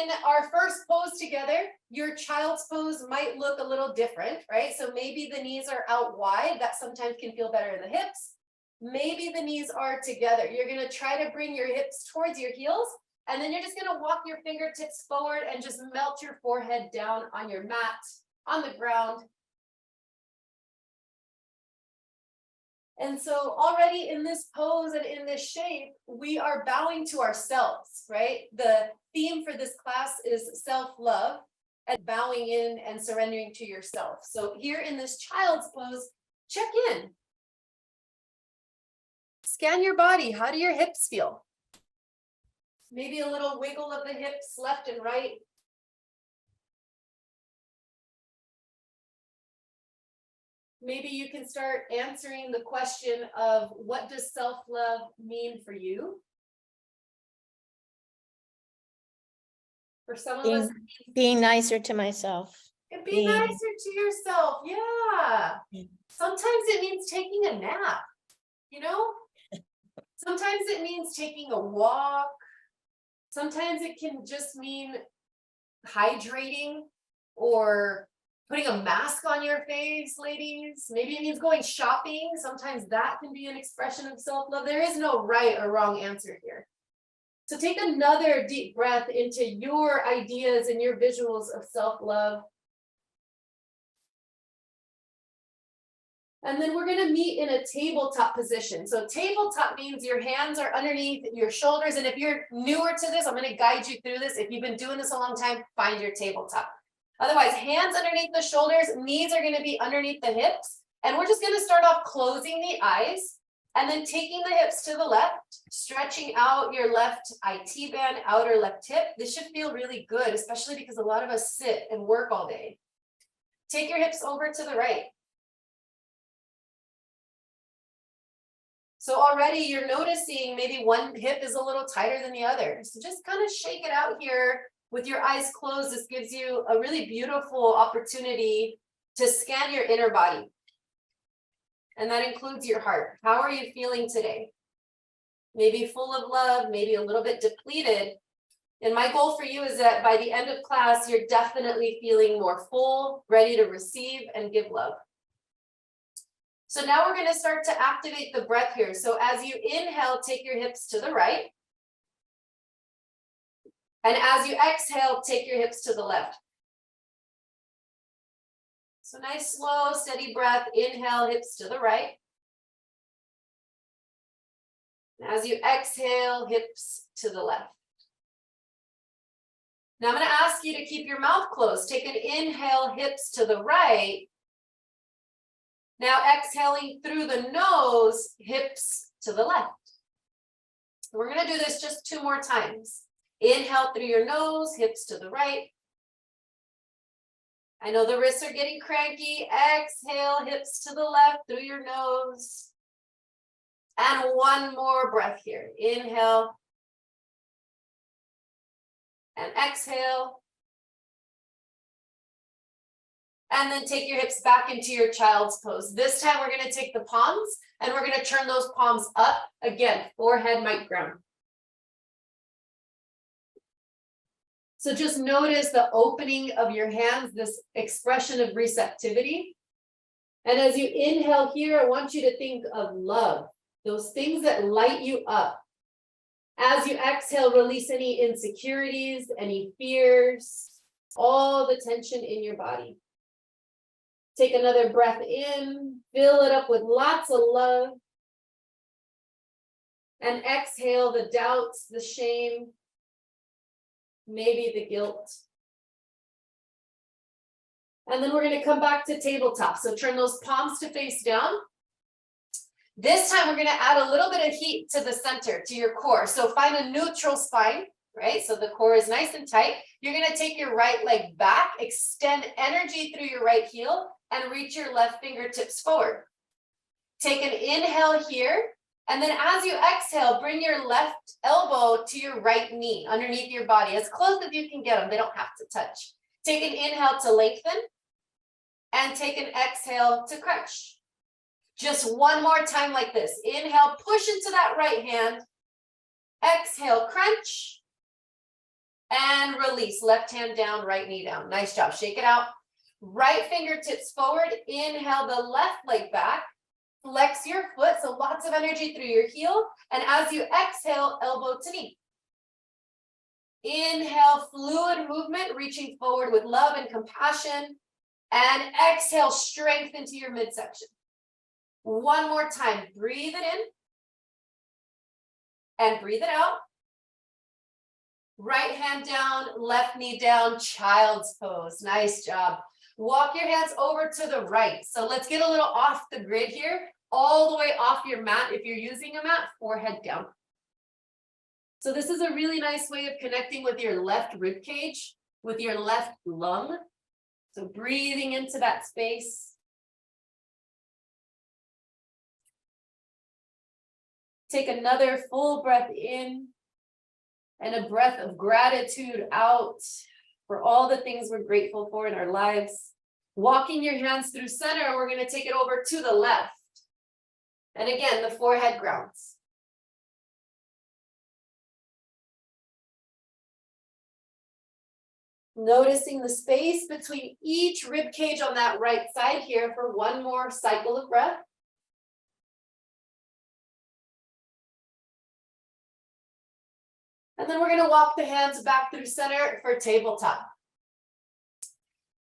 in our first pose together, your child's pose might look a little different, right? So maybe the knees are out wide. That sometimes can feel better in the hips. Maybe the knees are together. You're going to try to bring your hips towards your heels, and then you're just going to walk your fingertips forward and just melt your forehead down on your mat, on the ground. And so already in this pose and in this shape, we are bowing to ourselves, right? The theme for this class is self-love and bowing in and surrendering to yourself. So here in this child's pose, check in. Scan your body. How do your hips feel? Maybe a little wiggle of the hips left and right. Maybe you can start answering the question of what does self-love mean for you? For some of us, being nicer to myself. And be nicer to yourself. Yeah. Sometimes it means taking a nap, you know? Sometimes it means taking a walk. Sometimes it can just mean hydrating or putting a mask on your face, ladies. Maybe it means going shopping. Sometimes that can be an expression of self-love. There is no right or wrong answer here. So take another deep breath into your ideas and your visuals of self-love. And then we're going to meet in a tabletop position. So tabletop means your hands are underneath your shoulders. And if you're newer to this, I'm going to guide you through this. If you've been doing this a long time, find your tabletop. Otherwise, hands underneath the shoulders, knees are going to be underneath the hips. And we're just going to start off closing the eyes and then taking the hips to the left, stretching out your left IT band, outer left hip. This should feel really good, especially because a lot of us sit and work all day. Take your hips over to the right. So already you're noticing maybe one hip is a little tighter than the other. So just kind of shake it out here with your eyes closed. This gives you a really beautiful opportunity to scan your inner body. And that includes your heart. How are you feeling today? Maybe full of love, maybe a little bit depleted. And my goal for you is that by the end of class, you're definitely feeling more full, ready to receive and give love. So now we're going to start to activate the breath here. So as you inhale, take your hips to the right. And as you exhale, take your hips to the left. So nice, slow, steady breath. Inhale, hips to the right. And as you exhale, hips to the left. Now I'm going to ask you to keep your mouth closed. Take an inhale, hips to the right. Now exhaling through the nose, hips to the left. We're going to do this just 2 more times. Inhale through your nose, hips to the right. I know the wrists are getting cranky. Exhale, hips to the left through your nose. And one more breath here. Inhale. And exhale. And then take your hips back into your child's pose. This time we're going to take the palms and we're going to turn those palms up. Again, forehead mic ground. So just notice the opening of your hands, this expression of receptivity. And as you inhale here, I want you to think of love, those things that light you up. As you exhale, release any insecurities, any fears, all the tension in your body. Take another breath in, fill it up with lots of love. And exhale the doubts, the shame, maybe the guilt. And then we're going to come back to tabletop. So turn those palms to face down. This time we're going to add a little bit of heat to the center, to your core. So find a neutral spine, right? So the core is nice and tight. You're going to take your right leg back, extend energy through your right heel, and reach your left fingertips forward. Take an inhale here. And then as you exhale, bring your left elbow to your right knee underneath your body, as close as you can get them. They don't have to touch. Take an inhale to lengthen and take an exhale to crunch. Just one more time like this. Inhale, push into that right hand. Exhale, crunch. And release, left hand down, right knee down. Nice job, shake it out. Right fingertips forward, inhale the left leg back, flex your foot, so lots of energy through your heel. And as you exhale, elbow to knee. Inhale, fluid movement, reaching forward with love and compassion. And exhale, strength into your midsection. One more time, breathe it in. And breathe it out. Right hand down, left knee down, child's pose. Nice job. Walk your hands over to the right. So let's get a little off the grid here, all the way off your mat. If you're using a mat, forehead down. So this is a really nice way of connecting with your left rib cage, with your left lung. So breathing into that space. Take another full breath in and a breath of gratitude out for all the things we're grateful for in our lives. Walking your hands through center, we're going to take it over to the left. And again, the forehead grounds. Noticing the space between each rib cage on that right side here for one more cycle of breath. And then we're going to walk the hands back through center for tabletop.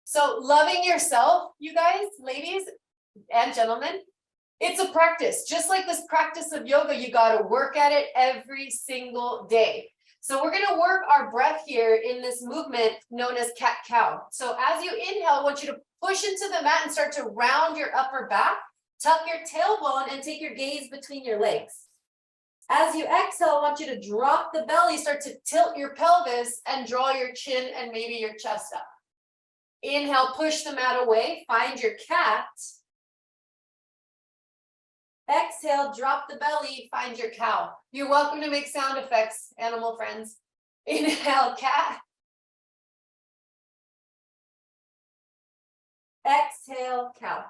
So loving yourself, you guys, ladies and gentlemen, it's a practice. Just like this practice of yoga, you got to work at it every single day. So we're going to work our breath here in this movement known as cat-cow. So as you inhale, I want you to push into the mat and start to round your upper back, tuck your tailbone, and take your gaze between your legs. As you exhale, I want you to drop the belly, start to tilt your pelvis and draw your chin and maybe your chest up. Inhale, push the mat away, find your cat. Exhale, drop the belly, find your cow. You're welcome to make sound effects, animal friends. Inhale, cat. Exhale, cow.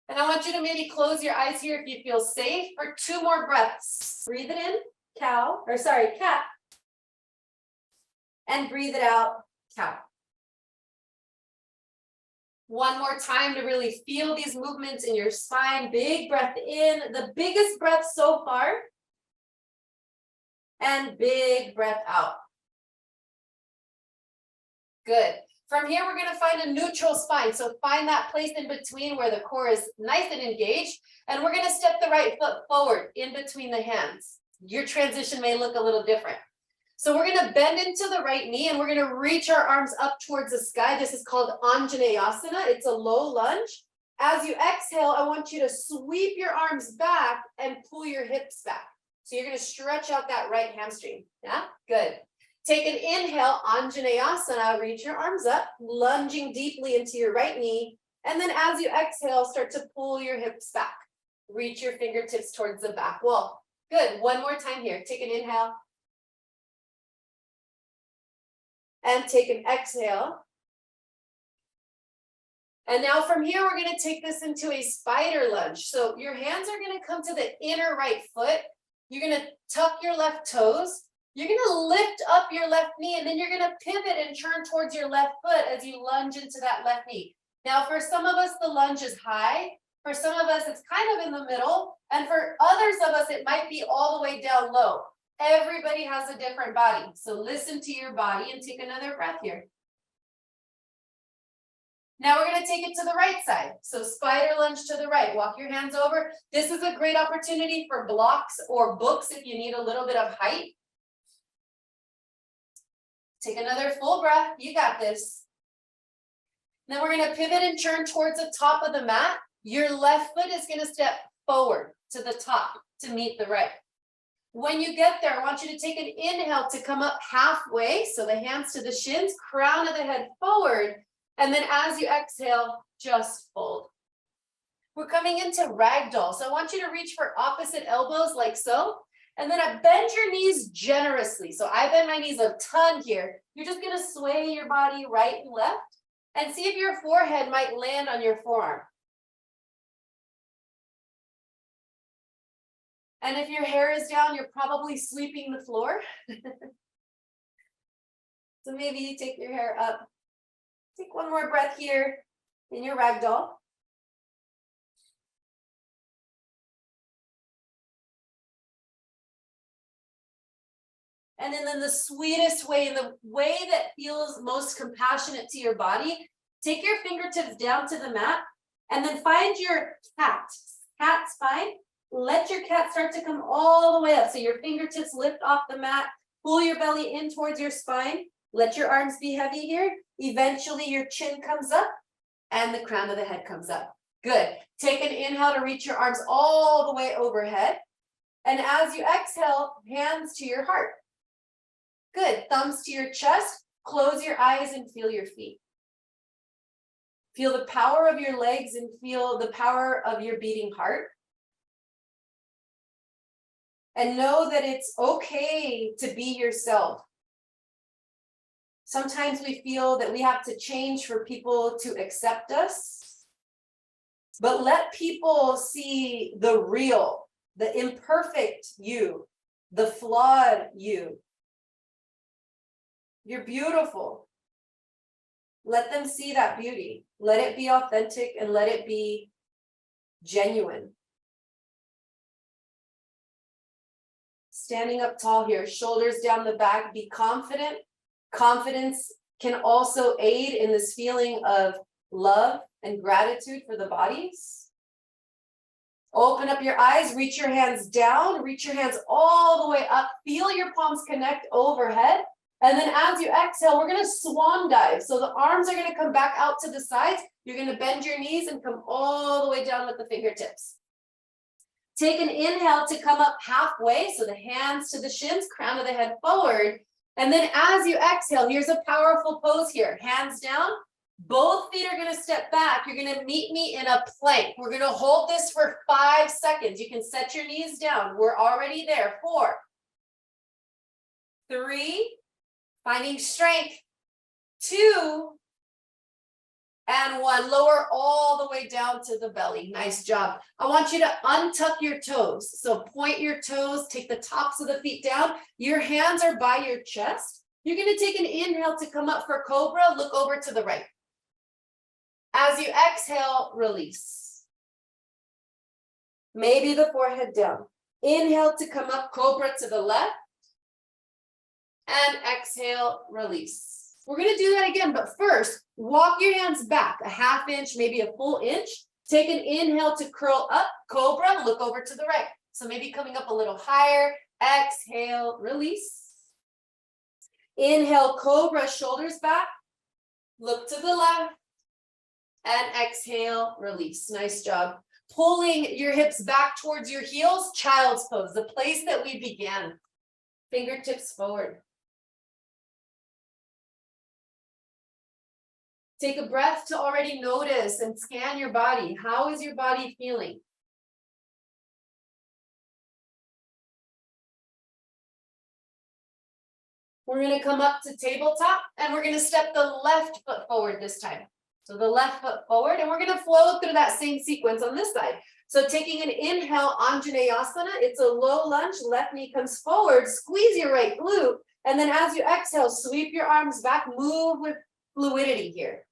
And I want you to maybe close your eyes here if you feel safe for 2 more breaths. Breathe it in, cat. And breathe it out, cow. One more time to really feel these movements in your spine. Big breath in, the biggest breath so far. And big breath out. Good. From here, we're going to find a neutral spine. So find that place in between where the core is nice and engaged. And we're going to step the right foot forward in between the hands. Your transition may look a little different. So we're going to bend into the right knee and we're going to reach our arms up towards the sky. This is called Anjaneyasana. It's a low lunge. As you exhale, I want you to sweep your arms back and pull your hips back. So you're going to stretch out that right hamstring. Yeah, good. Take an inhale, Anjaneyasana, reach your arms up, lunging deeply into your right knee. And then as you exhale, start to pull your hips back. Reach your fingertips towards the back wall. Good, one more time here. Take an inhale. And take an exhale. And now from here, we're going to take this into a spider lunge. So your hands are going to come to the inner right foot. You're going to tuck your left toes. You're going to lift up your left knee, and then you're going to pivot and turn towards your left foot as you lunge into that left knee. Now, for some of us, the lunge is high. For some of us, it's kind of in the middle. And for others of us, it might be all the way down low. Everybody has a different body. So listen to your body and take another breath here. Now we're going to take it to the right side. So spider lunge to the right. Walk your hands over. This is a great opportunity for blocks or books if you need a little bit of height. Take another full breath. You got this. Then we're going to pivot and turn towards the top of the mat. Your left foot is going to step forward to the top to meet the right. When you get there, I want you to take an inhale to come up halfway. So the hands to the shins, crown of the head forward. And then as you exhale, just fold. We're coming into ragdoll. So I want you to reach for opposite elbows like so. And then I bend your knees generously. So I bend my knees a ton here. You're just going to sway your body right and left and see if your forehead might land on your forearm. And if your hair is down, you're probably sweeping the floor. So maybe you take your hair up. Take one more breath here in your ragdoll. And then the sweetest way, and the way that feels most compassionate to your body, take your fingertips down to the mat and then find your cat spine. Let your cat start to come all the way up. So your fingertips lift off the mat, pull your belly in towards your spine. Let your arms be heavy here. Eventually your chin comes up and the crown of the head comes up. Good. Take an inhale to reach your arms all the way overhead. And as you exhale, hands to your heart. Good. Thumbs to your chest. Close your eyes and feel your feet. Feel the power of your legs and feel the power of your beating heart. And know that it's okay to be yourself. Sometimes we feel that we have to change for people to accept us. But let people see the real, the imperfect you, the flawed you. You're beautiful. Let them see that beauty. Let it be authentic and let it be genuine. Standing up tall here, shoulders down the back, be confident. Confidence can also aid in this feeling of love and gratitude for the bodies. Open up your eyes, reach your hands down, reach your hands all the way up. Feel your palms connect overhead. And then as you exhale, we're going to swan dive. So the arms are going to come back out to the sides. You're going to bend your knees and come all the way down with the fingertips. Take an inhale to come up halfway. So the hands to the shins, crown of the head forward. And then as you exhale, here's a powerful pose here. Hands down. Both feet are going to step back. You're going to meet me in a plank. We're going to hold this for 5 seconds. You can set your knees down. We're already there. 4, 3, finding strength, 2, and 1. Lower all the way down to the belly. Nice job. I want you to untuck your toes. So point your toes, take the tops of the feet down. Your hands are by your chest. You're going to take an inhale to come up for cobra. Look over to the right. As you exhale, release. Maybe the forehead down. Inhale to come up, cobra to the left. And exhale, release. We're going to do that again, but first, walk your hands back a ½ inch, maybe a full inch. Take an inhale to curl up, cobra, look over to the right. So maybe coming up a little higher. Exhale, release. Inhale, cobra, shoulders back. Look to the left. And exhale, release. Nice job. Pulling your hips back towards your heels, child's pose, the place that we began. Fingertips forward. Take a breath to already notice and scan your body. How is your body feeling? We're going to come up to tabletop and we're going to step the left foot forward this time. So the left foot forward, and we're going to flow through that same sequence on this side. So taking an inhale, Anjaneyasana, it's a low lunge, left knee comes forward, squeeze your right glute, and then as you exhale, sweep your arms back, move with fluidity here.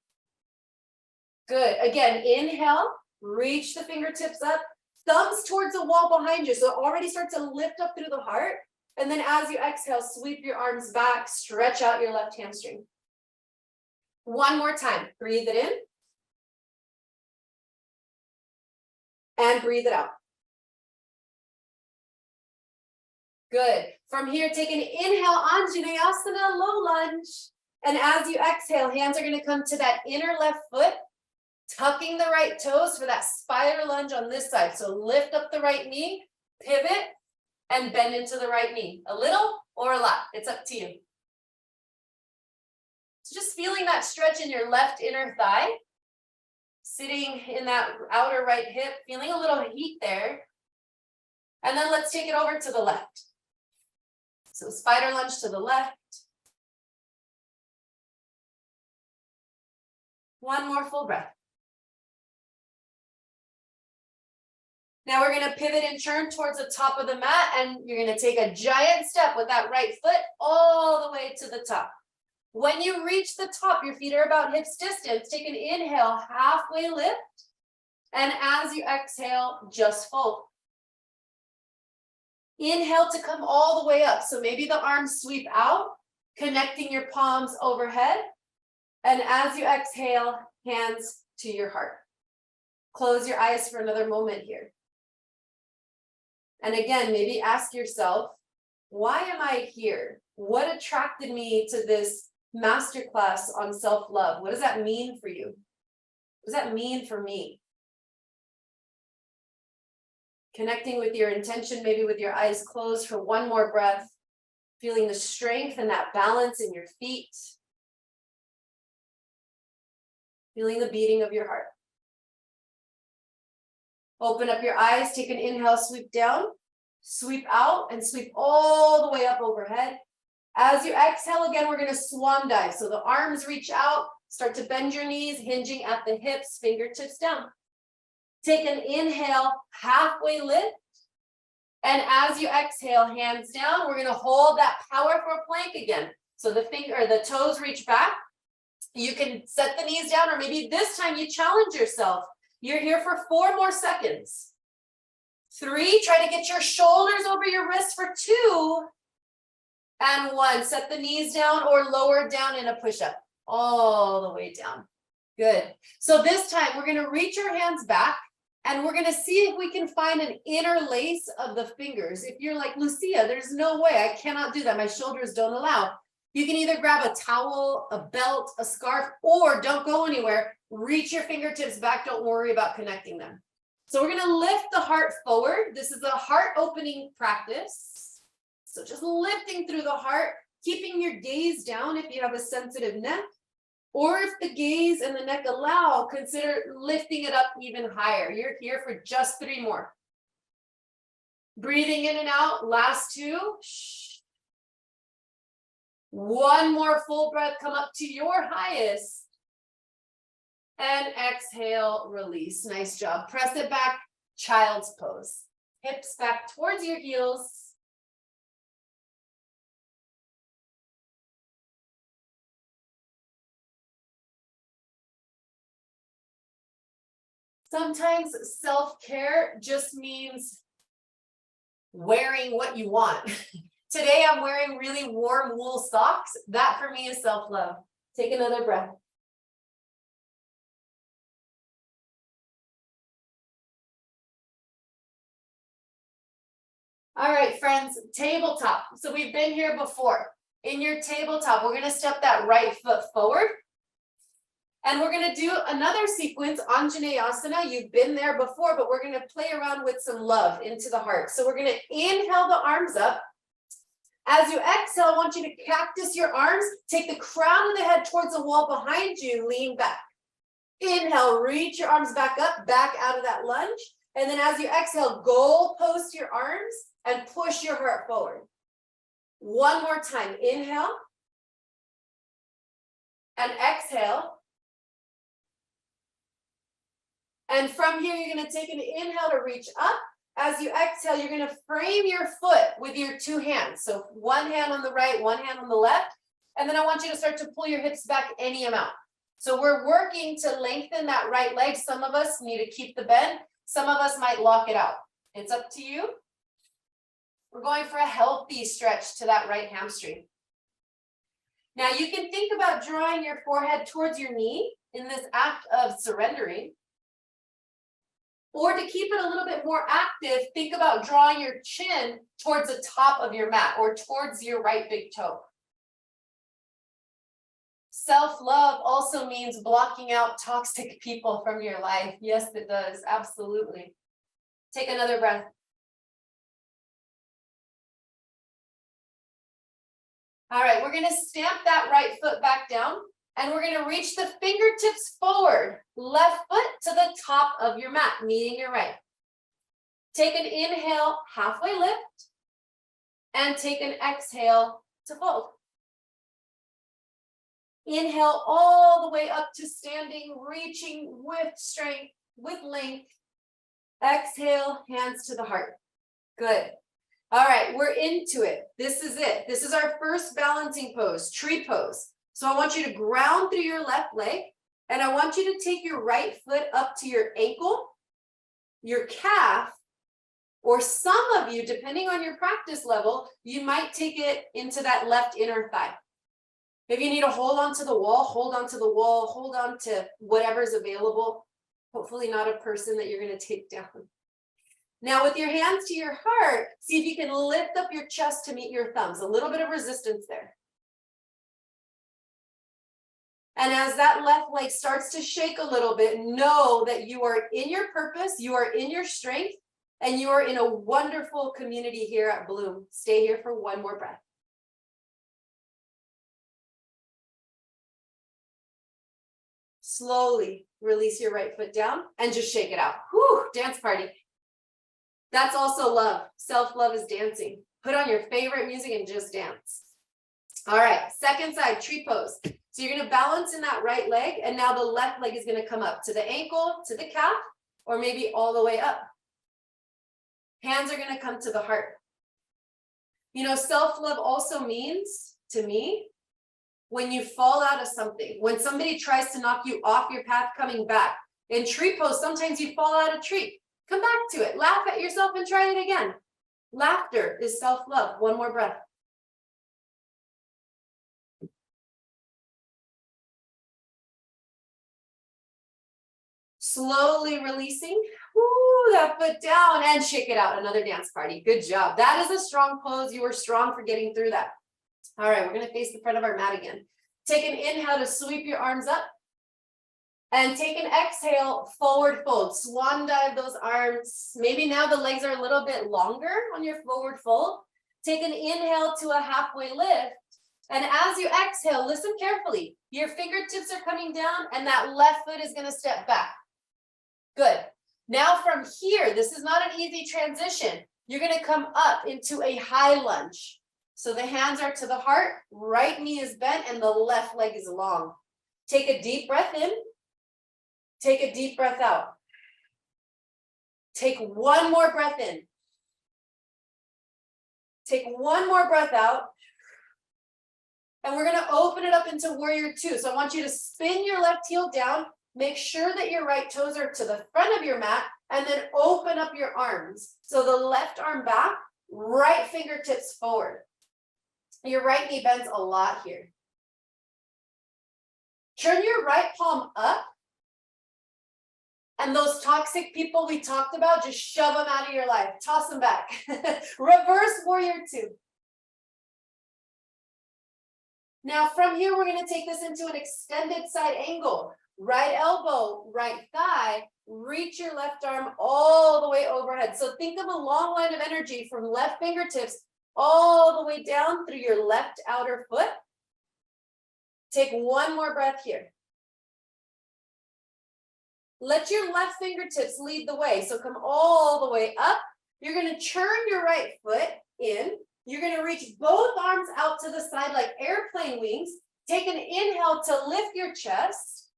Good. Again, inhale, reach the fingertips up, thumbs towards the wall behind you. So already start to lift up through the heart. And then as you exhale, sweep your arms back, stretch out your left hamstring. One more time. Breathe it in. And breathe it out. Good. From here, take an inhale, Anjaneyasana, low lunge. And as you exhale, hands are going to come to that inner left foot, tucking the right toes for that spider lunge on this side. So lift up the right knee, pivot, and bend into the right knee. A little or a lot. It's up to you. So just feeling that stretch in your left inner thigh, sitting in that outer right hip, feeling a little heat there. And then let's take it over to the left. So spider lunge to the left. One more full breath. Now we're going to pivot and turn towards the top of the mat, and you're going to take a giant step with that right foot all the way to the top. When you reach the top, your feet are about hips distance. Take an inhale, halfway lift. And as you exhale, just fold. Inhale to come all the way up. So maybe the arms sweep out, connecting your palms overhead. And as you exhale, hands to your heart. Close your eyes for another moment here. And again, maybe ask yourself, why am I here? What attracted me to this masterclass on self-love? What does that mean for you? What does that mean for me? Connecting with your intention, maybe with your eyes closed for one more breath, feeling the strength and that balance in your feet, feeling the beating of your heart. Open up your eyes, take an inhale, sweep down, sweep out, and sweep all the way up overhead. As you exhale again, we're gonna swan dive. So the arms reach out, start to bend your knees, hinging at the hips, fingertips down. Take an inhale, halfway lift. And as you exhale, hands down, we're gonna hold that powerful plank again. So the toes reach back. You can set the knees down, or maybe this time you challenge yourself. You're here for 4 more seconds. 3, try to get your shoulders over your wrists for 2. And 1, set the knees down or lower down in a push-up, all the way down. Good. So this time we're gonna reach our hands back and we're gonna see if we can find an interlace of the fingers. If you're like, Lucia, there's no way, I cannot do that, my shoulders don't allow. You can either grab a towel, a belt, a scarf, or don't go anywhere. Reach your fingertips back. Don't worry about connecting them. So we're going to lift the heart forward. This is a heart opening practice. So just lifting through the heart, keeping your gaze down if you have a sensitive neck, or if the gaze and the neck allow, consider lifting it up even higher. You're here for just 3 more. Breathing in and out, last 2. 1 more full breath, come up to your highest. And exhale, release. Nice job. Press it back, child's pose. Hips back towards your heels. Sometimes self-care just means wearing what you want. Today I'm wearing really warm wool socks. That for me is self-love. Take another breath. All right, friends, tabletop. So we've been here before. In your tabletop, we're gonna step that right foot forward. And we're gonna do another sequence, Anjaneyasana. You've been there before, but we're gonna play around with some love into the heart. So we're gonna inhale the arms up. As you exhale, I want you to cactus your arms. Take the crown of the head towards the wall behind you, lean back. Inhale, reach your arms back up, back out of that lunge. And then as you exhale, goal post your arms and push your heart forward. 1 more time, inhale. And exhale. And from here, you're gonna take an inhale to reach up. As you exhale, you're gonna frame your foot with your 2 hands. So 1 hand on the right, 1 hand on the left. And then I want you to start to pull your hips back any amount. So we're working to lengthen that right leg. Some of us need to keep the bend. Some of us might lock it out. It's up to you. We're going for a healthy stretch to that right hamstring. Now you can think about drawing your forehead towards your knee in this act of surrendering. Or to keep it a little bit more active, think about drawing your chin towards the top of your mat or towards your right big toe. Self-love also means blocking out toxic people from your life. Yes, it does. Absolutely. Take another breath. All right, we're going to stamp that right foot back down. And we're going to reach the fingertips forward, left foot to the top of your mat, meeting your right. Take an inhale, halfway lift, and take an exhale to fold. Inhale all the way up to standing, reaching with strength, with length. Exhale, hands to the heart. Good. All right, we're into it. This is it. This is our first balancing pose, tree pose. So I want you to ground through your left leg, and I want you to take your right foot up to your ankle, your calf, or some of you, depending on your practice level, you might take it into that left inner thigh. If you need to hold on to the wall, hold on to the wall, hold on to whatever's available. Hopefully not a person that you're going to take down. Now with your hands to your heart, see if you can lift up your chest to meet your thumbs. A little bit of resistance there. And as that left leg starts to shake a little bit, know that you are in your purpose, you are in your strength, and you are in a wonderful community here at Bloom. Stay here for one more breath. Slowly release your right foot down and just shake it out. Whew, dance party. That's also love. Self-love is dancing. Put on your favorite music and just dance. All right, second side, tree pose. So you're going to balance in that right leg, and now the left leg is going to come up to the ankle, to the calf, or maybe all the way up. Hands are going to come to the heart. You know, self-love also means, to me, when you fall out of something, when somebody tries to knock you off your path coming back. In tree pose, sometimes you fall out of tree. Come back to it. Laugh at yourself and try it again. Laughter is self-love. One more breath. Slowly releasing. Woo, that foot down and shake it out. Another dance party. Good job. That is a strong pose. You were strong for getting through that. All right, we're going to face the front of our mat again. Take an inhale to sweep your arms up. And take an exhale, forward fold. Swan dive those arms. Maybe now the legs are a little bit longer on your forward fold. Take an inhale to a halfway lift. And as you exhale, listen carefully. Your fingertips are coming down and that left foot is going to step back. Good. Now from here, this is not an easy transition. You're going to come up into a high lunge. So the hands are to the heart, right knee is bent, and the left leg is long. Take a deep breath in. Take a deep breath out. Take one more breath in. Take one more breath out. And we're going to open it up into warrior two. So I want you to spin your left heel down. Make sure that your right toes are to the front of your mat, and then open up your arms. So the left arm back, right fingertips forward. Your right knee bends a lot here. Turn your right palm up. And those toxic people we talked about, just shove them out of your life. Toss them back. Reverse warrior two. Now from here, we're going to take this into an extended side angle. Right elbow, right thigh, reach your left arm all the way overhead. So think of a long line of energy from left fingertips all the way down through your left outer foot. Take one more breath here. Let your left fingertips lead the way. So come all the way up. You're going to turn your right foot in. You're going to reach both arms out to the side like airplane wings. Take an inhale to lift your chest.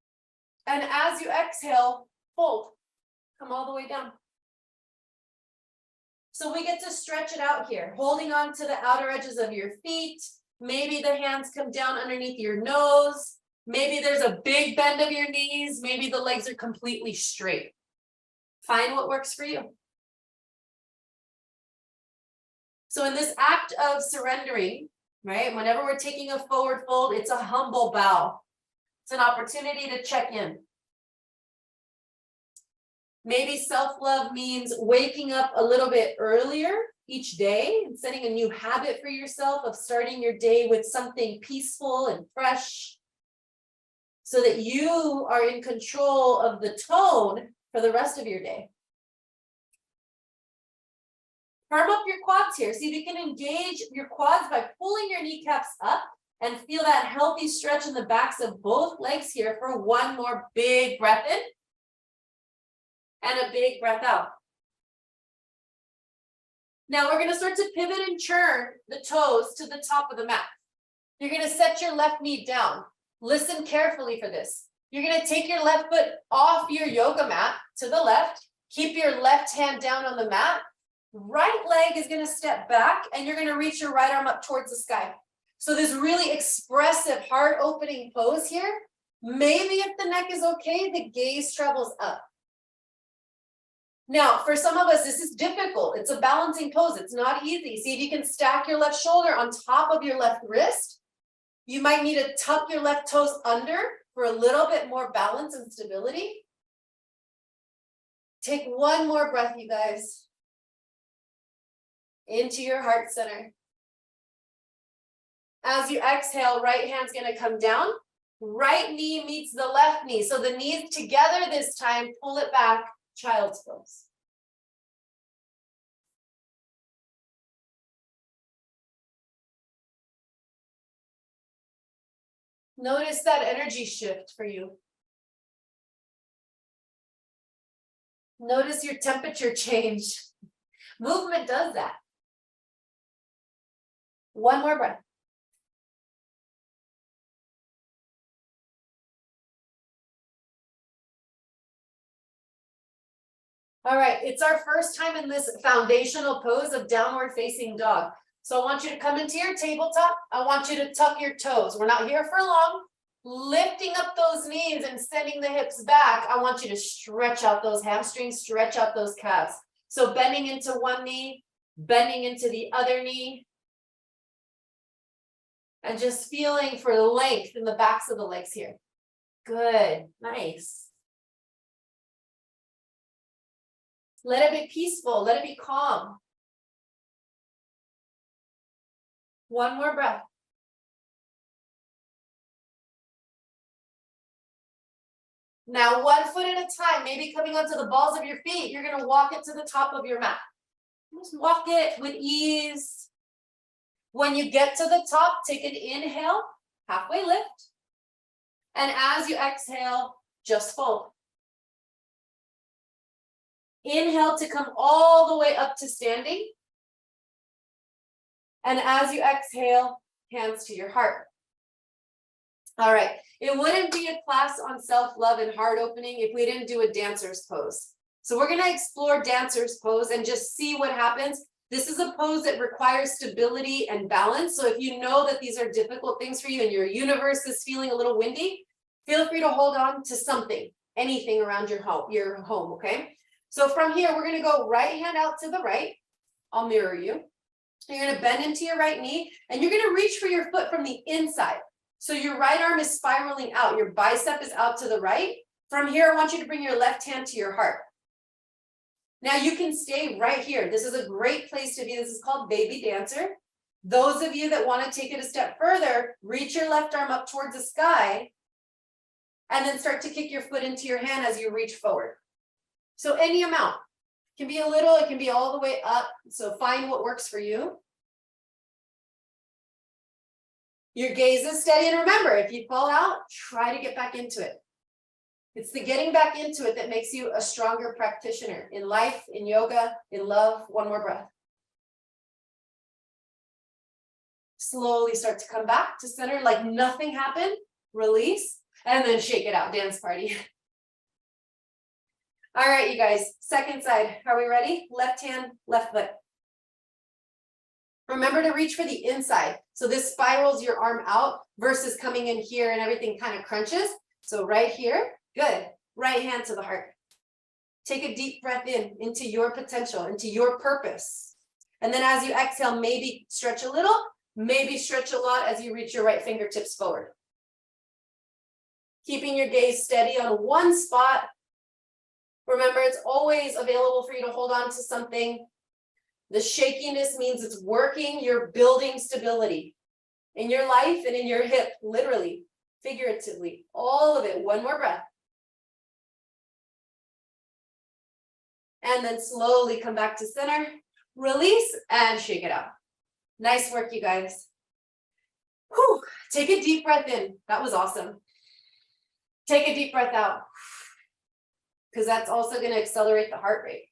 And as you exhale, fold. Come all the way down. So we get to stretch it out here, holding on to the outer edges of your feet. Maybe the hands come down underneath your nose. Maybe there's a big bend of your knees. Maybe the legs are completely straight. Find what works for you. So in this act of surrendering, right, whenever we're taking a forward fold, it's a humble bow. It's an opportunity to check in. Maybe self-love means waking up a little bit earlier each day and setting a new habit for yourself of starting your day with something peaceful and fresh so that you are in control of the tone for the rest of your day. Firm up your quads here. See if you can engage your quads by pulling your kneecaps up and feel that healthy stretch in the backs of both legs here for one more big breath in and a big breath out. Now we're going to start to pivot and turn the toes to the top of the mat. You're going to set your left knee down. Listen carefully for this. You're going to take your left foot off your yoga mat to the left. Keep your left hand down on the mat. Right leg is going to step back and you're going to reach your right arm up towards the sky. So this really expressive heart opening pose here. Maybe if the neck is okay, the gaze travels up. Now, for some of us, this is difficult. It's a balancing pose. It's not easy. See if you can stack your left shoulder on top of your left wrist. You might need to tuck your left toes under for a little bit more balance and stability. Take one more breath, you guys. Into your heart center. As you exhale, right hand's gonna come down. Right knee meets the left knee. So the knees together this time, pull it back, child's pose. Notice that energy shift for you. Notice your temperature change. Movement does that. One more breath. All right, it's our first time in this foundational pose of downward facing dog. So I want you to come into your tabletop. I want you to tuck your toes. We're not here for long. Lifting up those knees and sending the hips back. I want you to stretch out those hamstrings, stretch out those calves. So bending into one knee, bending into the other knee. And just feeling for length in the backs of the legs here. Good, nice. Let it be peaceful, let it be calm. One more breath. Now, 1 foot at a time, maybe coming onto the balls of your feet, you're gonna walk it to the top of your mat. Just walk it with ease. When you get to the top, take an inhale, halfway lift. And as you exhale, just fold. Inhale to come all the way up to standing. And as you exhale, hands to your heart. All right, it wouldn't be a class on self-love and heart opening if we didn't do a dancer's pose. So we're gonna explore dancer's pose and just see what happens. This is a pose that requires stability and balance. So if you know that these are difficult things for you and your universe is feeling a little windy, feel free to hold on to something, anything around your home, okay? So from here, we're gonna go right hand out to the right. I'll mirror you. You're gonna bend into your right knee and you're gonna reach for your foot from the inside. So your right arm is spiraling out. Your bicep is out to the right. From here, I want you to bring your left hand to your heart. Now you can stay right here. This is a great place to be. This is called baby dancer. Those of you that want to take it a step further, reach your left arm up towards the sky and then start to kick your foot into your hand as you reach forward. So any amount. It can be a little, it can be all the way up. So find what works for you. Your gaze is steady, and remember, if you fall out, try to get back into it. It's the getting back into it that makes you a stronger practitioner in life, in yoga, in love. One more breath. Slowly start to come back to center like nothing happened. Release, and then shake it out, dance party. All right, you guys, second side. Are we ready? Left hand, left foot. Remember to reach for the inside. So this spirals your arm out versus coming in here and everything kind of crunches. So right here, good. Right hand to the heart. Take a deep breath in into your potential, into your purpose. And then as you exhale, maybe stretch a little, maybe stretch a lot as you reach your right fingertips forward. Keeping your gaze steady on one spot. Remember, it's always available for you to hold on to something. The shakiness means it's working. You're building stability in your life and in your hip, literally, figuratively, all of it. One more breath. And then slowly come back to center, release, and shake it out. Nice work, you guys. Whew. Take a deep breath in. That was awesome. Take a deep breath out, because that's also going to accelerate the heart rate.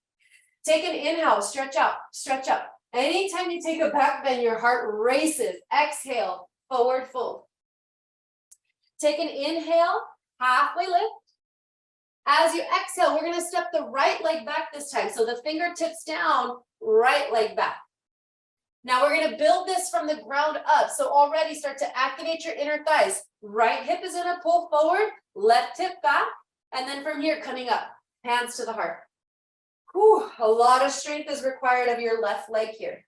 Take an inhale, stretch out, stretch up. Anytime you take a back bend, your heart races. Exhale, forward fold. Take an inhale, halfway lift. As you exhale, we're going to step the right leg back this time. So the fingertips down, right leg back. Now we're gonna build this from the ground up. So already start to activate your inner thighs. Right hip is gonna pull forward, left hip back, and then from here coming up, hands to the heart. Whew, a lot of strength is required of your left leg here.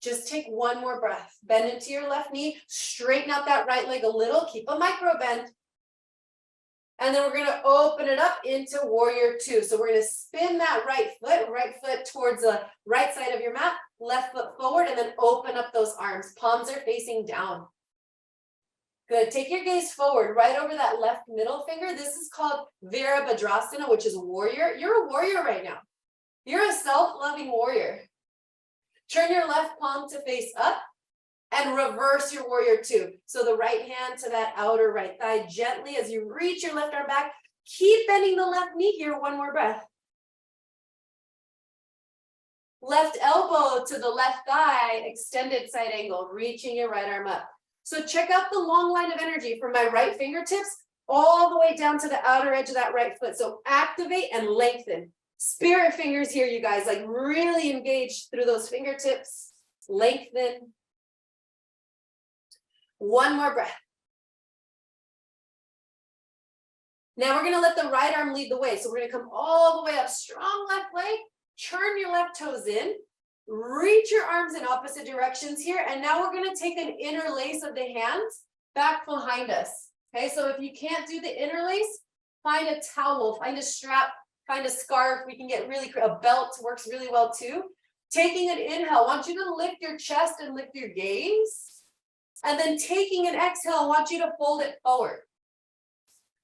Just take one more breath. Bend into your left knee, straighten out that right leg a little, keep a micro bend. And then we're gonna open it up into warrior two. So we're gonna spin that right foot towards the right side of your mat, left foot forward, and then open up those arms. Palms are facing down. Good, take your gaze forward, right over that left middle finger. This is called Virabhadrasana, which is warrior. You're a warrior right now. You're a self-loving warrior. Turn your left palm to face up and reverse your warrior two. So the right hand to that outer right thigh gently as you reach your left arm back. Keep bending the left knee here. One more breath. Left elbow to the left thigh, extended side angle, reaching your right arm up. So check out the long line of energy from my right fingertips all the way down to the outer edge of that right foot. So activate and lengthen. Spirit fingers here, you guys, like really engage through those fingertips. Lengthen. One more breath. Now we're gonna let the right arm lead the way. So we're gonna come all the way up, strong left leg, turn your left toes in, reach your arms in opposite directions here. And now we're gonna take an interlace of the hands back behind us. Okay, so if you can't do the interlace, find a towel, find a strap, find a scarf. We can get really, a belt works really well too. Taking an inhale, I want you to lift your chest and lift your gaze. And then taking an exhale, I want you to fold it forward.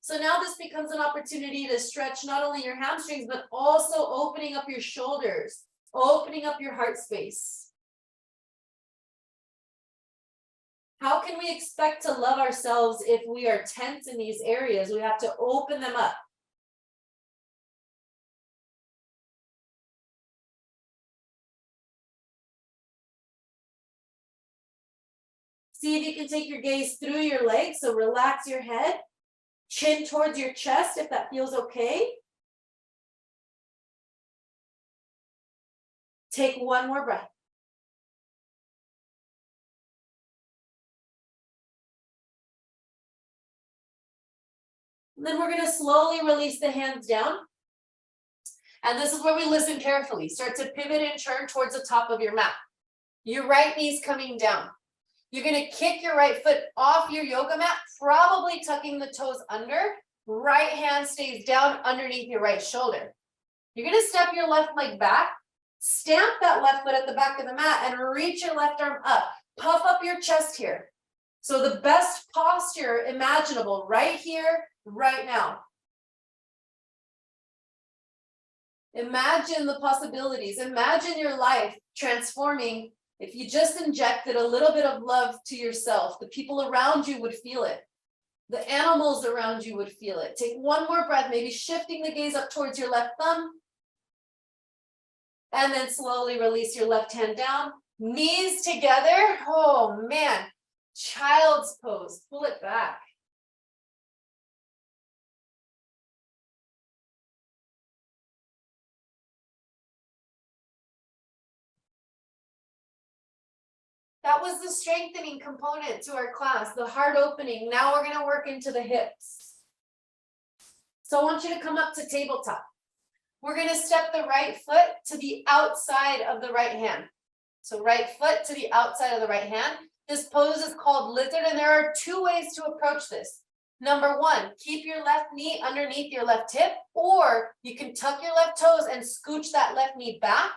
So now this becomes an opportunity to stretch not only your hamstrings, but also opening up your shoulders, opening up your heart space. How can we expect to love ourselves if we are tense in these areas? We have to open them up. See if you can take your gaze through your legs. So relax your head, chin towards your chest if that feels okay. Take one more breath. And then we're going to slowly release the hands down. And this is where we listen carefully. Start to pivot and turn towards the top of your mat. Your right knee's coming down. You're going to kick your right foot off your yoga mat, probably tucking the toes under. Right hand stays down underneath your right shoulder. You're going to step your left leg back, stamp that left foot at the back of the mat, and reach your left arm up. Puff up your chest here. So the best posture imaginable right here, right now. Imagine the possibilities. Imagine your life transforming. If you just injected a little bit of love to yourself, the people around you would feel it. The animals around you would feel it. Take one more breath, maybe shifting the gaze up towards your left thumb. And then slowly release your left hand down. Knees together. Oh man, child's pose. Pull it back. That was the strengthening component to our class, the heart opening. Now we're going to work into the hips. So I want you to come up to tabletop. We're going to step the right foot to the outside of the right hand. So right foot to the outside of the right hand. This pose is called lizard, and there are two ways to approach this. Number one, keep your left knee underneath your left hip, or you can tuck your left toes and scooch that left knee back.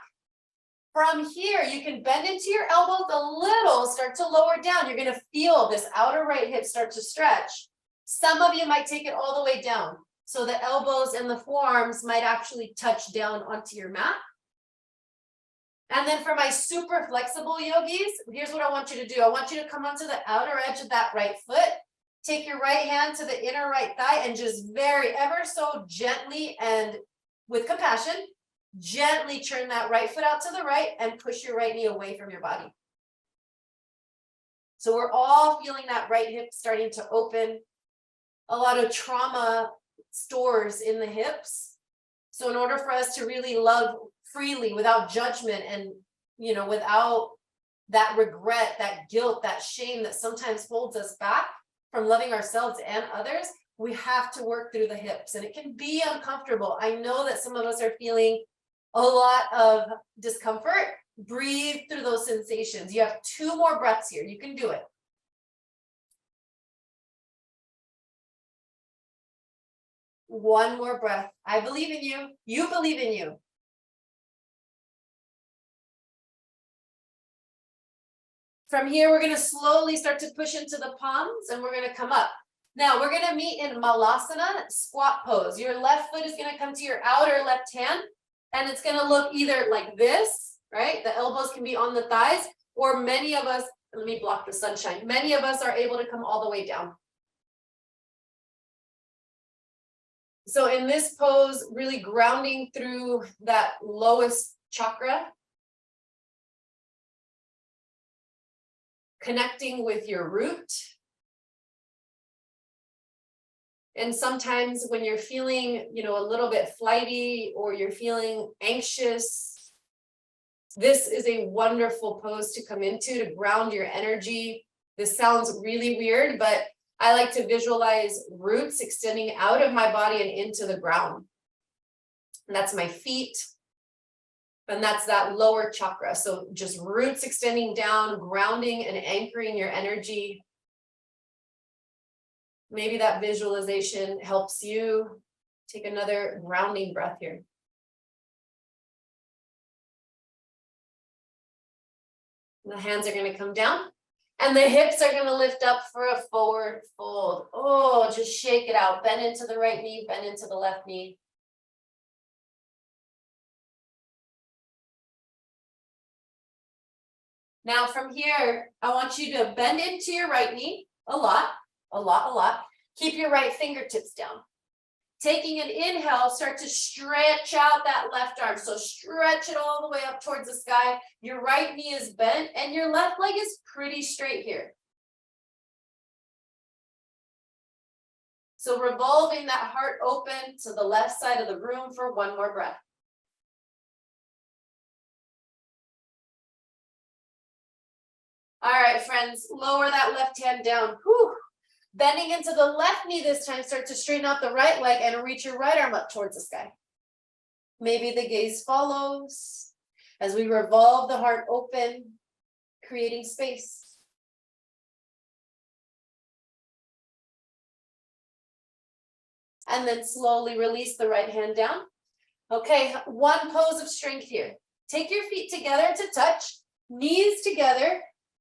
From here, you can bend into your elbows a little, start to lower down. You're going to feel this outer right hip start to stretch. Some of you might take it all the way down. So the elbows and the forearms might actually touch down onto your mat. And then for my super flexible yogis, here's what I want you to do. I want you to come onto the outer edge of that right foot. Take your right hand to the inner right thigh and just very ever so gently and with compassion, gently turn that right foot out to the right and push your right knee away from your body. So we're all feeling that right hip starting to open. A lot of trauma stores in the hips. So in order for us to really love freely without judgment and, you know, without that regret, that guilt, that shame that sometimes holds us back from loving ourselves and others, we have to work through the hips, and it can be uncomfortable. I know that some of us are feeling a lot of discomfort. Breathe through those sensations. You have 2 more breaths here. You can do it. One more breath. I believe in you. You believe in you. From here, we're going to slowly start to push into the palms, and we're going to come up. Now we're going to meet in Malasana, squat pose. Your left foot is going to come to your outer left hand, and it's going to look either like this, right? The elbows can be on the thighs, or many of us, let me block the sunshine. Many of us are able to come all the way down. So in this pose, really grounding through that lowest chakra, connecting with your root. And sometimes when you're feeling, you know, a little bit flighty or you're feeling anxious, this is a wonderful pose to come into to ground your energy. This sounds really weird, but I like to visualize roots extending out of my body and into the ground. And that's my feet. And that's that lower chakra. So just roots extending down, grounding and anchoring your energy. Maybe that visualization helps you. Take another grounding breath here. And the hands are going to come down. And the hips are going to lift up for a forward fold. Oh, just shake it out. Bend into the right knee, bend into the left knee. Now from here, I want you to bend into your right knee a lot. Keep your right fingertips down. Taking an inhale, start to stretch out that left arm. So stretch it all the way up towards the sky. Your right knee is bent and your left leg is pretty straight here. So revolving that heart open to the left side of the room for one more breath. All right, friends, lower that left hand down. Whew. Bending into the left knee this time, start to straighten out the right leg and reach your right arm up towards the sky. Maybe the gaze follows as we revolve the heart open, creating space. And then slowly release the right hand down. Okay, one pose of strength here. Take your feet together to touch, knees together,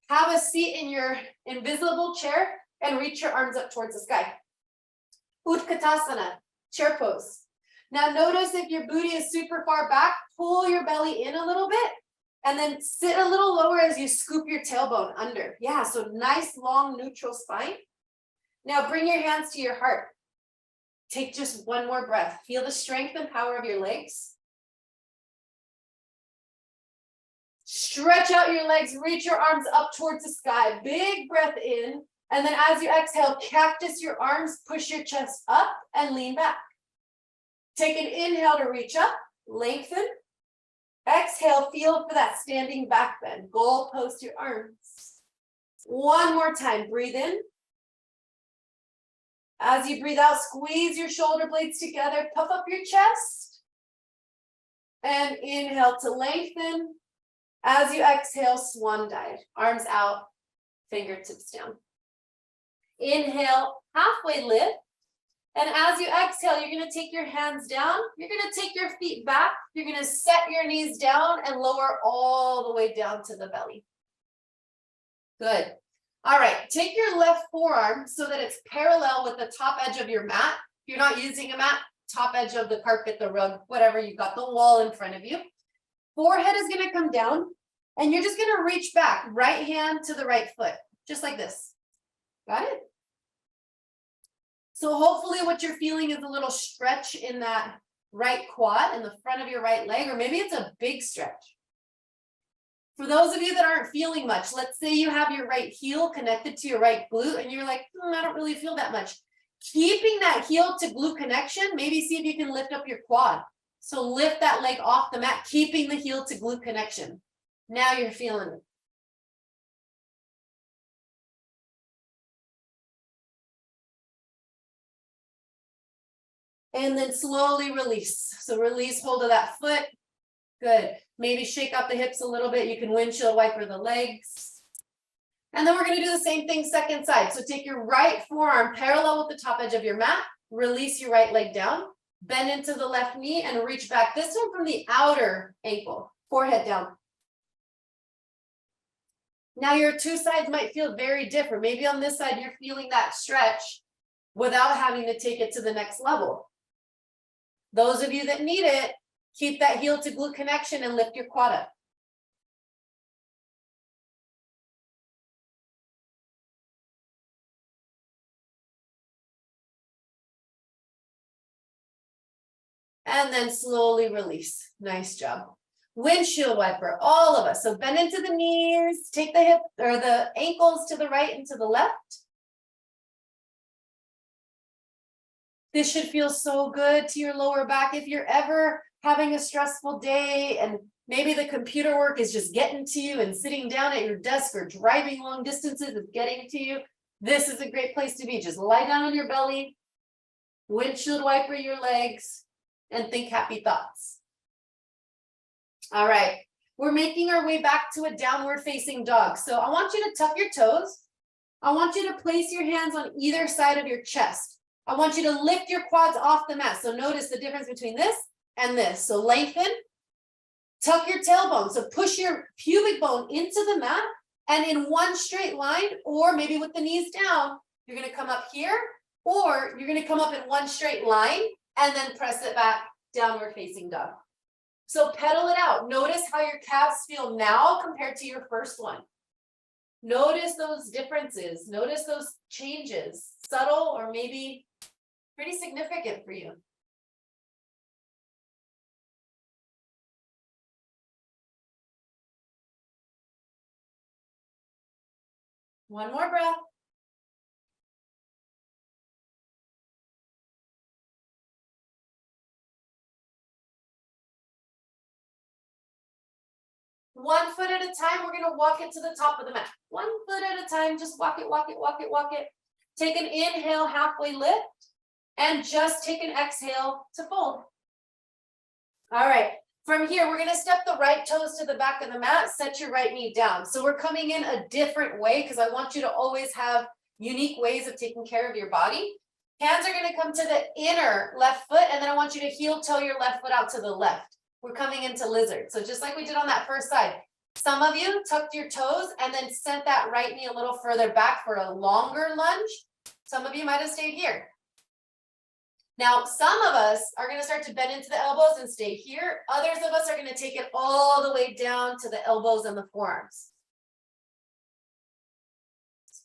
have a seat in your invisible chair, and reach your arms up towards the sky. Utkatasana, chair pose. Now notice if your booty is super far back, pull your belly in a little bit, and then sit a little lower as you scoop your tailbone under. Yeah, so nice, long, neutral spine. Now bring your hands to your heart. Take just one more breath. Feel the strength and power of your legs. Stretch out your legs, reach your arms up towards the sky. Big breath in. And then as you exhale, cactus your arms, push your chest up and lean back. Take an inhale to reach up, lengthen. Exhale, feel for that standing back bend. Goal post your arms. One more time, breathe in. As you breathe out, squeeze your shoulder blades together, puff up your chest. And inhale to lengthen. As you exhale, swan dive. Arms out, fingertips down. Inhale, halfway lift. And as you exhale, you're going to take your hands down. You're going to take your feet back. You're going to set your knees down and lower all the way down to the belly. Good. All right, take your left forearm so that it's parallel with the top edge of your mat. If you're not using a mat, top edge of the carpet, the rug, whatever, you've got the wall in front of you. Forehead is going to come down, and you're just going to reach back, right hand to the right foot, just like this. Got it? So hopefully what you're feeling is a little stretch in that right quad in the front of your right leg, or maybe it's a big stretch. For those of you that aren't feeling much, let's say you have your right heel connected to your right glute and you're like, I don't really feel that much. Keeping that heel to glute connection, maybe see if you can lift up your quad. So lift that leg off the mat, keeping the heel to glute connection. Now you're feeling it. And then slowly release. So release hold of that foot. Good. Maybe shake out the hips a little bit. You can windshield wiper the legs. And then we're going to do the same thing second side. So take your right forearm parallel with the top edge of your mat. Release your right leg down. Bend into the left knee and reach back. This one from the outer ankle. Forehead down. Now your two sides might feel very different. Maybe on this side you're feeling that stretch without having to take it to the next level. Those of you that need it, keep that heel to glute connection and lift your quad up. And then slowly release. Nice job. Windshield wiper, all of us. So bend into the knees, take the hip or the ankles to the right and to the left. This should feel so good to your lower back. If you're ever having a stressful day and maybe the computer work is just getting to you and sitting down at your desk or driving long distances is getting to you, this is a great place to be. Just lie down on your belly, windshield wiper your legs, and think happy thoughts. All right, we're making our way back to a downward facing dog. So I want you to tuck your toes. I want you to place your hands on either side of your chest. I want you to lift your quads off the mat. So notice the difference between this and this. So lengthen, tuck your tailbone. So push your pubic bone into the mat and in one straight line, or maybe with the knees down, you're going to come up here, or you're going to come up in one straight line and then press it back, downward facing dog. So pedal it out. Notice how your calves feel now compared to your first one. Notice those differences. Notice those changes, subtle or maybe pretty significant for you. One more breath. One foot at a time, we're going to walk it to the top of the mat. 1 foot at a time, just walk it, walk it, walk it, walk it. Take an inhale, halfway lift, and just take an exhale to fold. All right, from here, we're going to step the right toes to the back of the mat, set your right knee down. So we're coming in a different way because I want you to always have unique ways of taking care of your body. Hands are going to come to the inner left foot, and then I want you to heel toe your left foot out to the left. We're coming into lizard. So just like we did on that first side, some of you tucked your toes and then sent that right knee a little further back for a longer lunge. Some of you might have stayed here. Now, some of us are going to start to bend into the elbows and stay here. Others of us are going to take it all the way down to the elbows and the forearms.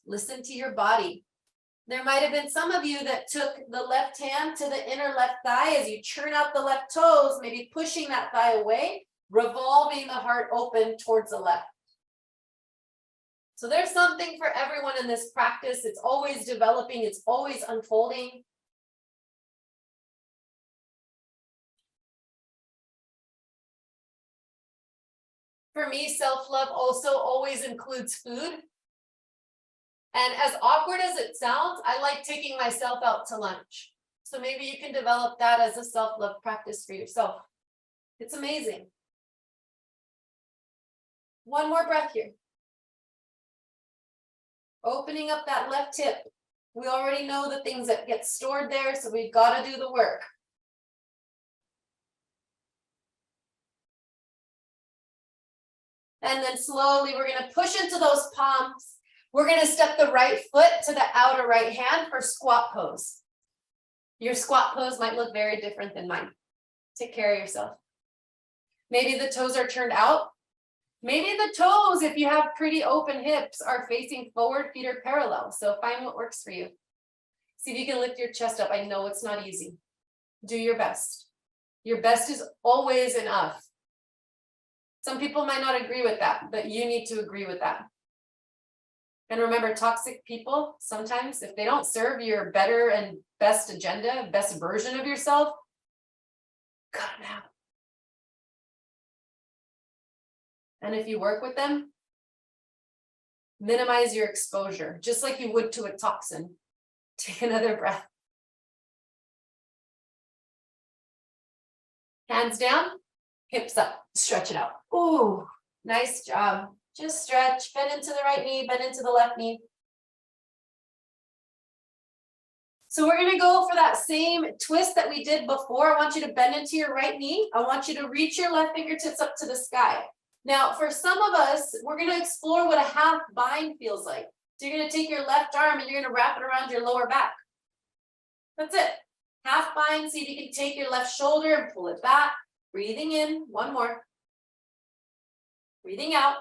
Listen to your body. There might have been some of you that took the left hand to the inner left thigh as you churn out the left toes, maybe pushing that thigh away, revolving the heart open towards the left. So there's something for everyone in this practice. It's always developing. It's always unfolding. For me, self-love also always includes food. And as awkward as it sounds, I like taking myself out to lunch. So maybe you can develop that as a self-love practice for yourself. It's amazing. One more breath here. Opening up that left hip. We already know the things that get stored there, so we've got to do the work. And then slowly we're going to push into those palms. We're going to step the right foot to the outer right hand for squat pose. Your squat pose might look very different than mine. Take care of yourself. Maybe the toes are turned out. Maybe the toes, if you have pretty open hips, are facing forward, feet are parallel. So find what works for you. See if you can lift your chest up. I know it's not easy. Do your best. Your best is always enough. Some people might not agree with that, but you need to agree with that. And remember, toxic people, sometimes if they don't serve your better and best agenda, best version of yourself, cut them out. And if you work with them, minimize your exposure, just like you would to a toxin. Take another breath. Hands down, hips up, stretch it out. Ooh, nice job. Just stretch, bend into the right knee, bend into the left knee. So we're gonna go for that same twist that we did before. I want you to bend into your right knee. I want you to reach your left fingertips up to the sky. Now, for some of us, we're gonna explore what a half bind feels like. So you're gonna take your left arm and you're gonna wrap it around your lower back. That's it. Half bind, see if you can take your left shoulder and pull it back. Breathing in, one more. Breathing out.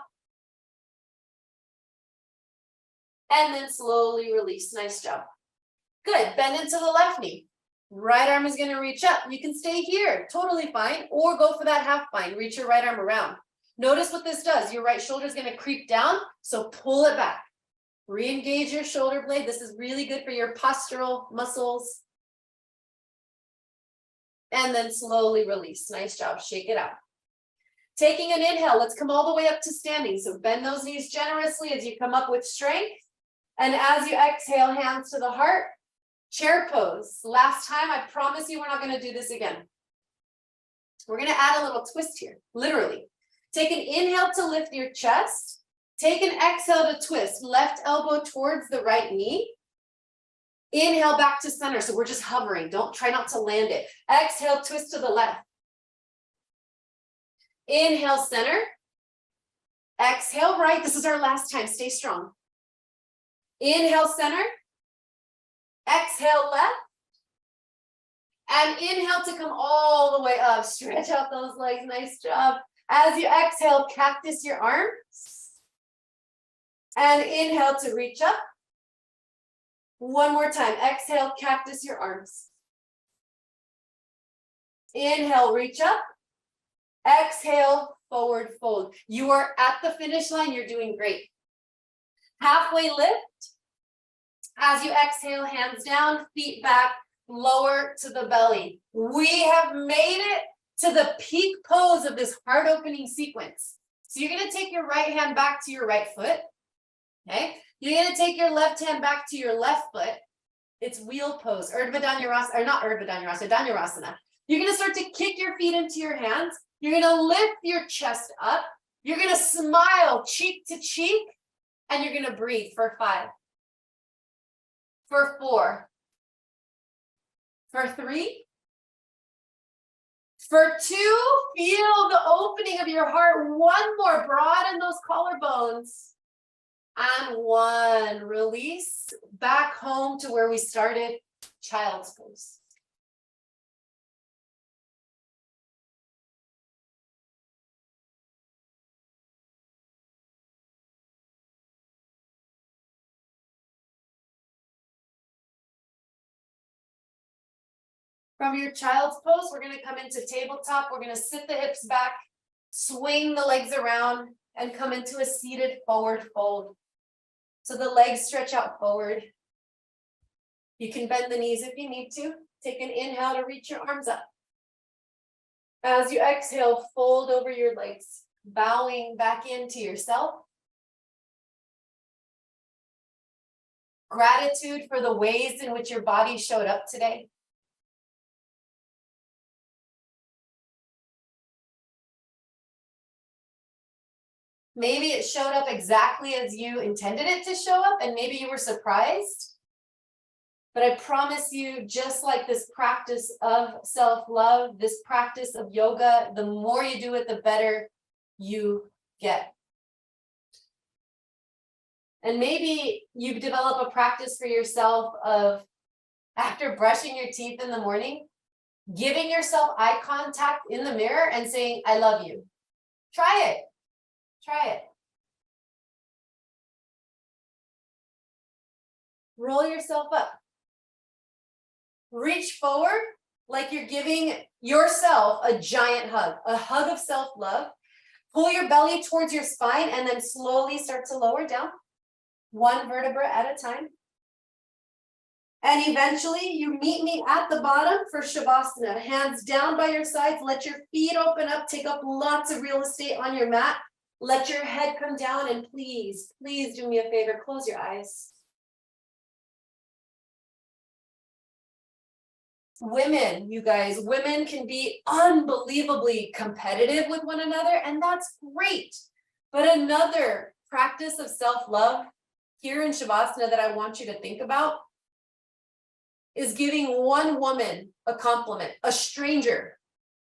And then slowly release, nice job. Good, bend into the left knee. Right arm is gonna reach up. You can stay here, totally fine, or go for that half bind, reach your right arm around. Notice what this does, your right shoulder is gonna creep down, so pull it back. Re-engage your shoulder blade. This is really good for your postural muscles. And then slowly release. Nice job. Shake it out. Taking an inhale, let's come all the way up to standing. So bend those knees generously as you come up with strength. And as you exhale, hands to the heart, chair pose. Last time, I promise you we're not going to do this again. We're going to add a little twist here, literally. Take an inhale to lift your chest. Take an exhale to twist. Left elbow towards the right knee. Inhale back to center. So we're just hovering. Don't try not to land it. Exhale, twist to the left. Inhale, center. Exhale, right. This is our last time. Stay strong. Inhale, center. Exhale, left. And inhale to come all the way up. Stretch out those legs. Nice job. As you exhale, cactus your arms. And inhale to reach up. One more time. Exhale, cactus your arms. Inhale, reach up. Exhale, forward fold. You are at the finish line. You're doing great. Halfway lift. As you exhale, hands down, feet back, lower to the belly. We have made it to the peak pose of this heart opening sequence. So you're going to take your right hand back to your right foot. Okay. You're going to take your left hand back to your left foot. It's wheel pose, Urdhva Dhanurasana, or not Urdhva Dhanurasana, Dhanurasana. You're going to start to kick your feet into your hands. You're going to lift your chest up. You're going to smile cheek to cheek, and you're going to breathe for 5, for 4, for 3, for 2. Feel the opening of your heart. 1 more, broaden those collarbones. And 1, release back home to where we started, child's pose. From your child's pose, we're going to come into tabletop. We're going to sit the hips back, swing the legs around, and come into a seated forward fold. So the legs stretch out forward. You can bend the knees if you need to. Take an inhale to reach your arms up. As you exhale, fold over your legs, bowing back into yourself. Gratitude for the ways in which your body showed up today. Maybe it showed up exactly as you intended it to show up, and maybe you were surprised. But I promise you, just like this practice of self-love, this practice of yoga, the more you do it, the better you get. And maybe you develop a practice for yourself of, after brushing your teeth in the morning, giving yourself eye contact in the mirror and saying, I love you. Try it. Try it. Roll yourself up. Reach forward like you're giving yourself a giant hug, a hug of self-love. Pull your belly towards your spine and then slowly start to lower down, 1 vertebra at a time. And eventually you meet me at the bottom for Shavasana. Hands down by your sides. Let your feet open up. Take up lots of real estate on your mat. Let your head come down and please, please do me a favor, close your eyes. Women, you guys, women can be unbelievably competitive with one another, and that's great. But another practice of self-love here in Shavasana that I want you to think about is giving one woman a compliment, a stranger,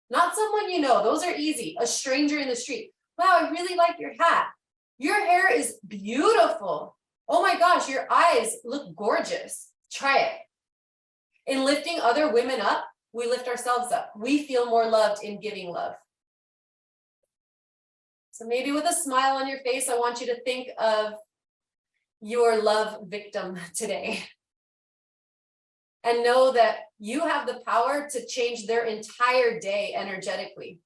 not someone you know, those are easy, a stranger in the street. Wow, I really like your hat. Your hair is beautiful. Oh my gosh, your eyes look gorgeous. Try it. In lifting other women up, we lift ourselves up. We feel more loved in giving love. So maybe with a smile on your face, I want you to think of your love victim today. And know that you have the power to change their entire day energetically.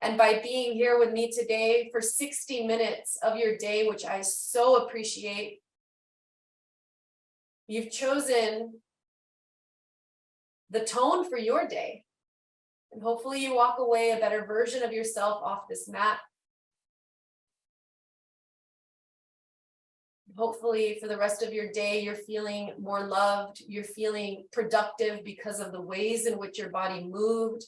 And by being here with me today for 60 minutes of your day, which I so appreciate, you've chosen the tone for your day. And hopefully you walk away a better version of yourself off this mat. Hopefully for the rest of your day, you're feeling more loved. You're feeling productive because of the ways in which your body moved.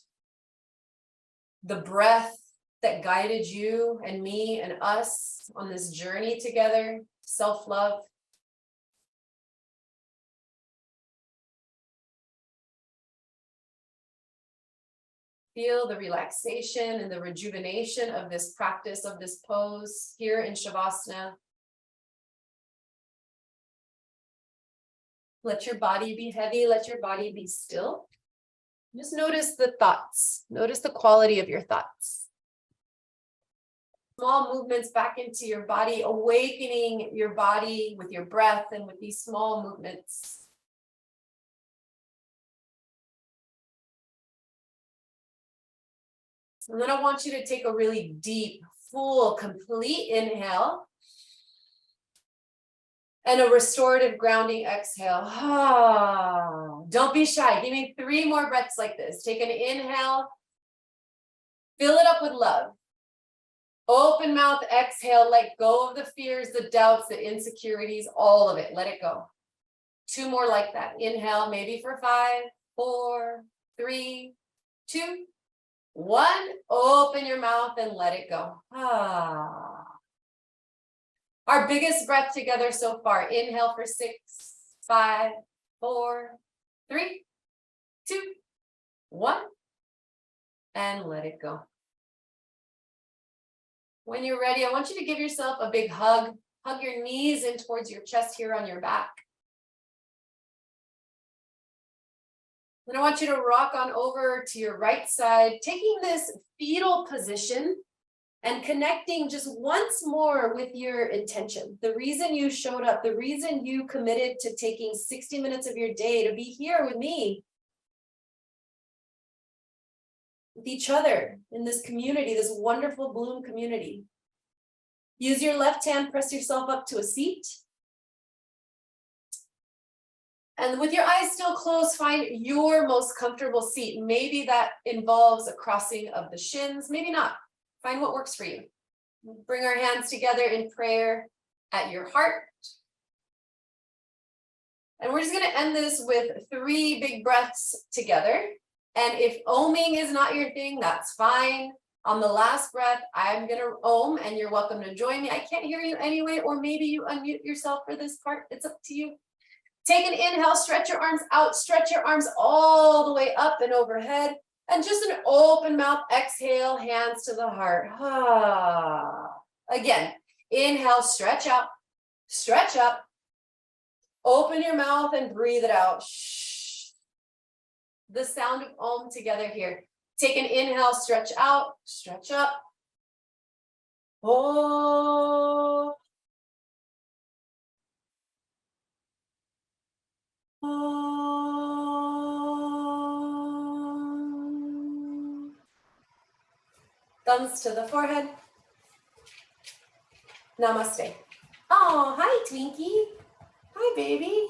The breath that guided you and me and us on this journey together, self-love. Feel the relaxation and the rejuvenation of this practice, of this pose here in Shavasana. Let your body be heavy, let your body be still. Just notice the thoughts, notice the quality of your thoughts. Small movements back into your body, awakening your body with your breath and with these small movements. And then I want you to take a really deep, full, complete inhale. And a restorative grounding exhale. Don't be shy. Give me 3 more breaths like this. Take an inhale. Fill it up with love. Open mouth, exhale. Let go of the fears, the doubts, the insecurities, all of it. Let it go. 2 more like that. Inhale, maybe for 5, 4, 3, 2, 1. Open your mouth and let it go. Our biggest breath together so far. Inhale for 6, 5, 4, 3, 2, 1. And let it go. When you're ready, I want you to give yourself a big hug. Hug your knees in towards your chest here on your back. Then I want you to rock on over to your right side, taking this fetal position and connecting just once more with your intention. The reason you showed up, the reason you committed to taking 60 minutes of your day to be here with me, with each other in this community, this wonderful Bloom community. Use your left hand, press yourself up to a seat. And with your eyes still closed, find your most comfortable seat. Maybe that involves a crossing of the shins, maybe not. Find what works for you. Bring our hands together in prayer at your heart. And we're just going to end this with 3 big breaths together. And if oming is not your thing, that's fine. On the last breath, I'm going to om, and you're welcome to join me. I can't hear you anyway, or maybe you unmute yourself for this part. It's up to you. Take an inhale, stretch your arms out, stretch your arms all the way up and overhead. And just an open mouth, exhale, hands to the heart. Again, inhale, stretch out, stretch up. Open your mouth and breathe it out. Shh. The sound of Om together here. Take an inhale, stretch out, stretch up. Oh. Thumbs to the forehead. Namaste. Oh, hi, Twinkie. Hi, baby.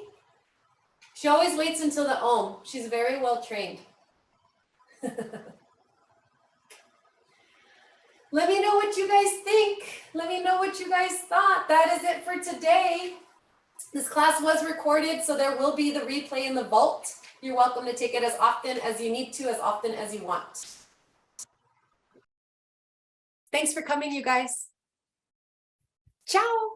She always waits until the Om. She's very well trained. Let me know what you guys think. Let me know what you guys thought. That is it for today. This class was recorded, so there will be the replay in the vault. You're welcome to take it as often as you need to, as often as you want. Thanks for coming, you guys. Ciao.